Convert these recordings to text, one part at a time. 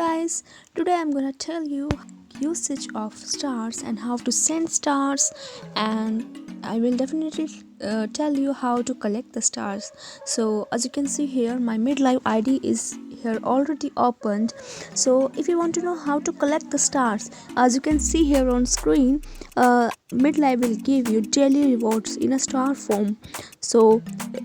guys, today I'm gonna tell you usage of stars and how to send stars, and I will definitely tell you how to collect the stars. So as you can see here, my midlife ID is here already opened. So if you want to know how to collect the stars, as you can see here on screen, midlife will give you daily rewards in a star form. So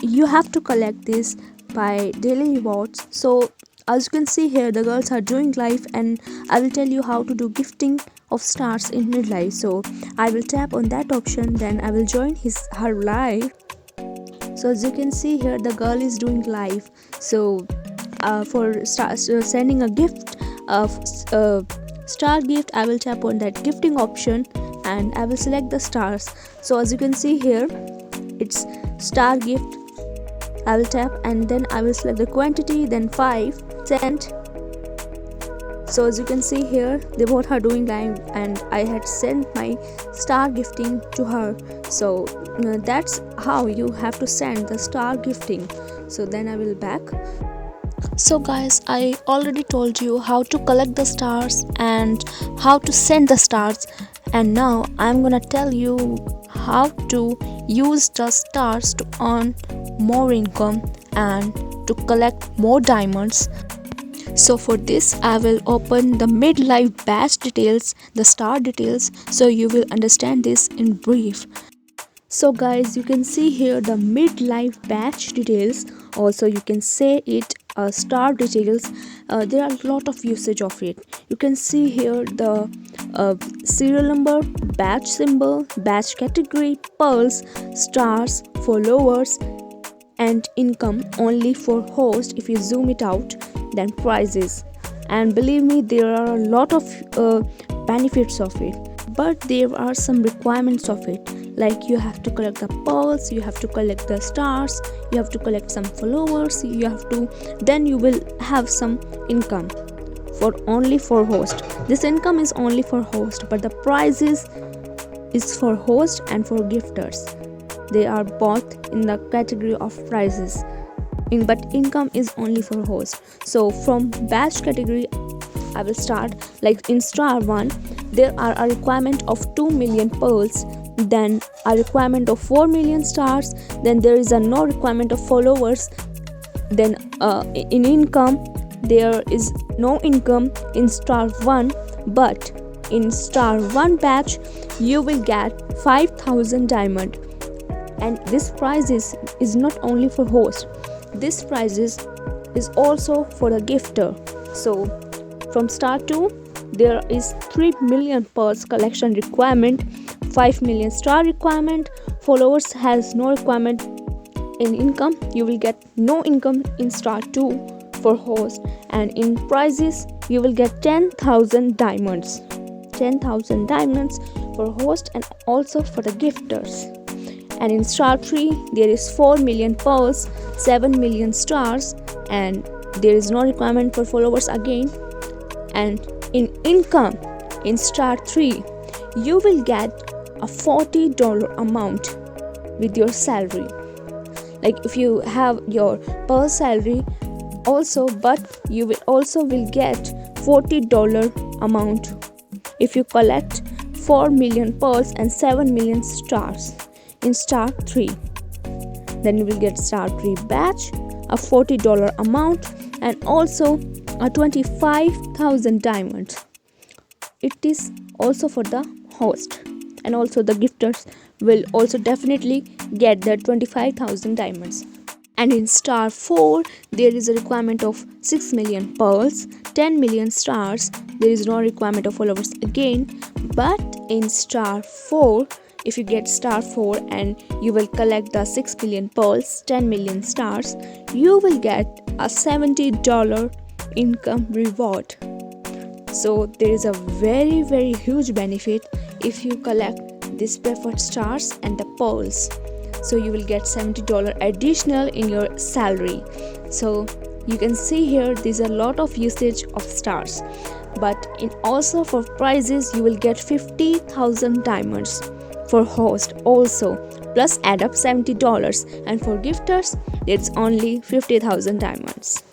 you have to collect this by daily rewards. So as you can see here, the girls are doing live, and I will tell you how to do gifting of stars in midlife. So I will tap on that option, then I will join her live. So as you can see here, the girl is doing live. So for sending a gift of star gift, I will tap on that gifting option and I will select the stars. So as you can see here, it's star gift. I will tap and then I will select the quantity, then 5, send. So as you can see here, they both are doing live and I had sent my star gifting to her. So that's how you have to send the star gifting. So then I will back. So guys, I already told you how to collect the stars and how to send the stars, and now I'm gonna tell you how to use the stars to earn more income and to collect more diamonds. So for this, I will open the midlife batch details, the star details, so you will understand this in brief. So guys, you can see here the midlife batch details. Also you can say it star details. There are a lot of usage of it. You can see here the serial number, batch symbol, batch category, pearls, stars, followers, and income only for host. If you zoom it out, then prices, and believe me, there are a lot of benefits of it, but there are some requirements of it, like you have to collect the pearls, you have to collect the stars, you have to collect some followers, then you will have some income for only for host. This income is only for host, but the prizes is for host and for gifters. They are both in the category of prizes, but income is only for host. So from batch category, I will start. Like in star 1, there are a requirement of 2 million pearls, then a requirement of 4 million stars, then there is a no requirement of followers. Then in income, there is no income in star 1, but in star 1 batch you will get 5,000 diamond. And this prize is not only for host, this prize is also for the gifter. So from star 2, there is 3 million pearls collection requirement, 5 million star requirement, followers has no requirement. In income, you will get no income in star 2 for host, and in prizes you will get 10,000 diamonds. 10,000 diamonds for host and also for the gifters. And in star 3, there is 4 million pearls, 7 million stars, and there is no requirement for followers again. And in income, in star 3, you will get a $40 amount with your salary. Like if you have your per salary also, but you will also will get $40 amount if you collect 4 million pearls and 7 million stars in star 3. Then you will get star 3 batch, a $40 amount, and also a 25,000 diamonds. It is also for the host, and also the gifters will also definitely get the 25,000 diamonds. And in star 4, there is a requirement of 6 million pearls, 10 million stars. There is no requirement of followers again. But in star 4, if you get star 4 and you will collect the 6 million pearls, 10 million stars, you will get a $70 income reward. So there is a very very huge benefit if you collect these preferred stars and the pearls. So you will get $70 additional in your salary. So you can see here, there's a lot of usage of stars. But in also for prizes, you will get 50,000 diamonds for host also, plus add up $70, and for gifters it's only 50,000 diamonds.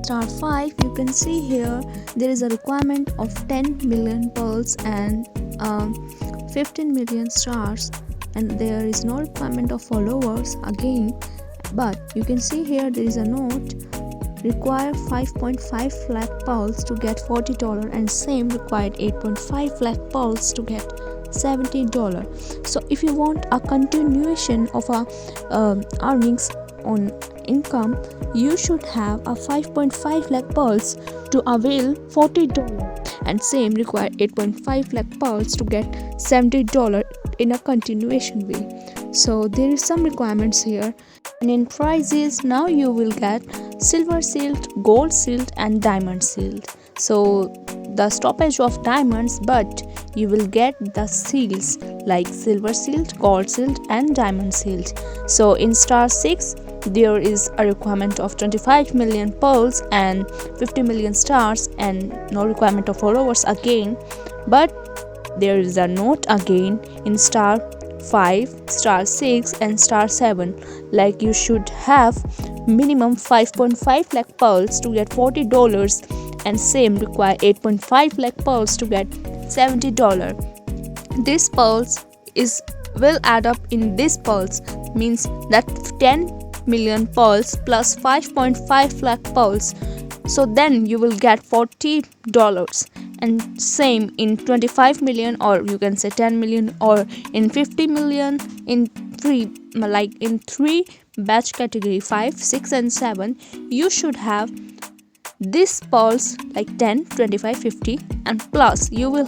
star 5, you can see here there is a requirement of 10 million pearls and 15 million stars, and there is no requirement of followers again. But you can see here there is a note, require 5.5 lakh pearls to get $40, and same required 8.5 lakh pearls to get $70. So if you want a continuation of a earnings on income, you should have a 5.5 lakh pearls to avail $40, and same require 8.5 lakh pearls to get $70 in a continuation way. So there is some requirements here. And in prizes, now you will get silver sealed, gold sealed and diamond sealed. So the stoppage of diamonds, but you will get the seals like silver sealed, gold sealed and diamond sealed. So in star 6, there is a requirement of 25 million pearls and 50 million stars, and no requirement of followers again. But there is a note again in star 5, star 6 and star 7, like you should have minimum 5.5 lakh pearls to get $40, and same require 8.5 lakh pearls to get $70. This pearls will add up in this pearls, means that 10 million pearls plus 5.5 lakh pearls, so then you will get $40. And same in 25 million, or you can say 10 million, or in 50 million, in 3 batch category 5, 6 and 7, you should have this pearls like 10, 25, 50, and plus you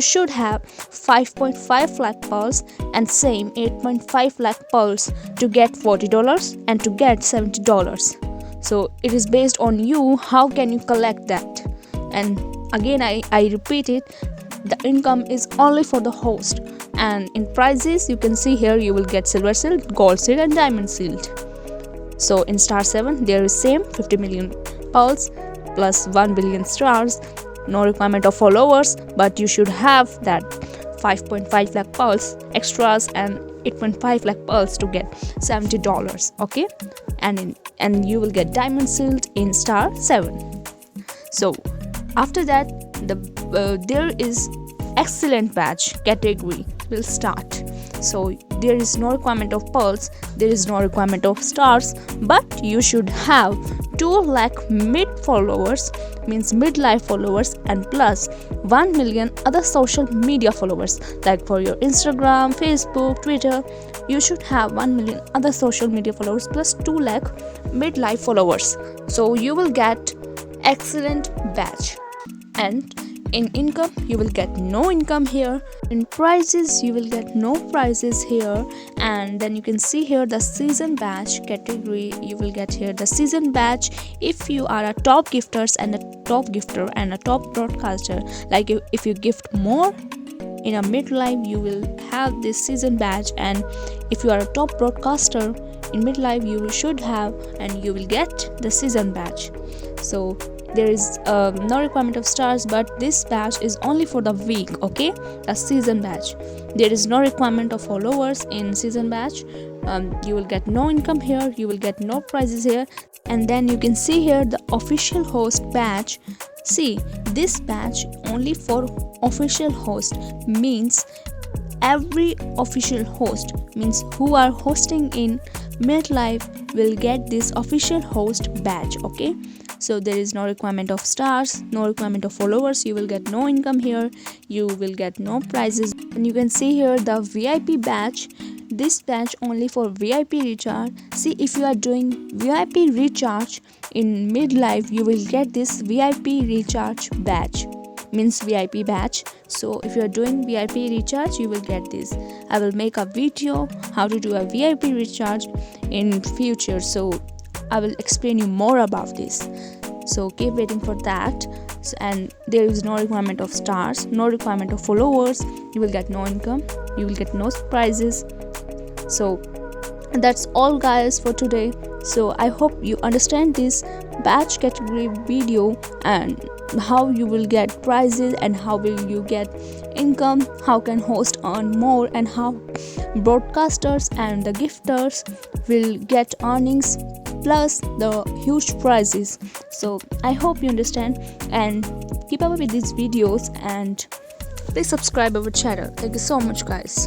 should have 5.5 lakh pearls, and same 8.5 lakh pearls to get $40 and to get $70. So it is based on you, how can you collect that. And again, I repeat it, the income is only for the host. And in prizes, you can see here you will get silver sealed, gold sealed and diamond sealed. So in star 7, there is same 50 million pearls plus 1 billion stars, no requirement of followers, but you should have that 5.5 lakh pearls extras and 8.5 lakh pearls to get $70. Okay, and you will get diamond sealed in star 7. So after that, there is excellent batch category will start. So there is no requirement of pearls, there is no requirement of stars, but you should have 2 lakh mid followers, means midlife followers, and plus 1 million other social media followers, like for your Instagram, Facebook, Twitter. You should have 1 million other social media followers plus 2 lakh midlife followers. So you will get excellent batch. And in income, you will get no income here. In prizes, you will get no prizes here. And then you can see here the season batch category. You will get here the season batch if you are a top gifters and a top gifter and a top broadcaster. Like if you gift more in a midlife, you will have this season badge. And if you are a top broadcaster in midlife, you should have, and you will get the season badge. So there is no requirement of stars, but this badge is only for the week. Okay, a season badge. There is no requirement of followers in season badge. You will get no income here, you will get no prizes here. And then you can see here the official host badge. See, this badge only for official host, means every official host, means who are hosting in midlife will get this official host badge. Okay, so there is no requirement of stars, no requirement of followers. You will get no income here, you will get no prizes. And you can see here the VIP badge. This badge only for VIP recharge. See, if you are doing VIP recharge in midlife, you will get this VIP recharge badge, means VIP badge. So if you are doing VIP recharge, you will get this. I will make a video how to do a VIP recharge in future, so I will explain you more about this. So keep waiting for that. And there is no requirement of stars, no requirement of followers. You will get no income, you will get no prizes. So that's all guys for today. So I hope you understand this batch category video, and how you will get prizes and how will you get income, how can host earn more, and how broadcasters and the gifters will get earnings plus the huge prizes. So I hope you understand and keep up with these videos, and please subscribe our channel. Thank you so much, guys.